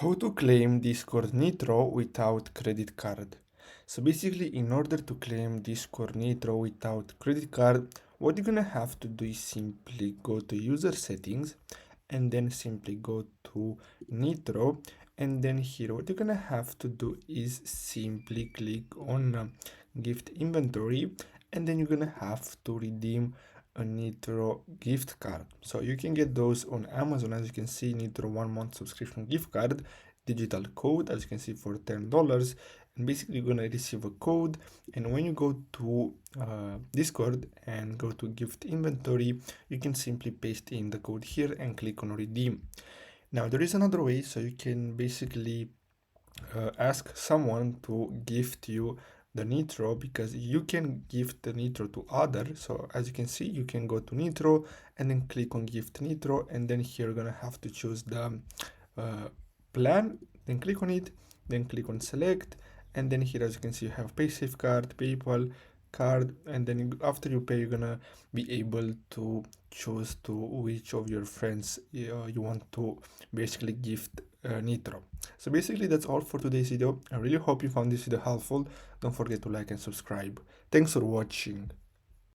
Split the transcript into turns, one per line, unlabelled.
How to claim Discord Nitro without credit card. So basically, in order to claim Discord Nitro without credit card, what you're gonna have to do is simply go to user settings and then simply go to Nitro, and then here what you're gonna have to do is simply click on gift inventory, and then you're gonna have to redeem a Nitro gift card. So you can get those on Amazon. As you can see, Nitro 1 month subscription gift card, digital code, as you can see, for $10. And basically you're gonna receive a code, and when you go to Discord and go to gift inventory, you can simply paste in the code here and click on redeem. Now there is another way, so you can basically ask someone to gift you the Nitro, because you can gift the Nitro to others. So as you can see, you can go to Nitro and then click on gift Nitro, and then here you're gonna have to choose the plan, then click on it, then click on select, and then here as you can see you have PaySafe card, PayPal card, and then after you pay you're gonna be able to choose to which of your friends you want to basically gift Nitro. So basically that's all for today's video. I really hope you found this video helpful. Don't forget to like and subscribe. Thanks for watching.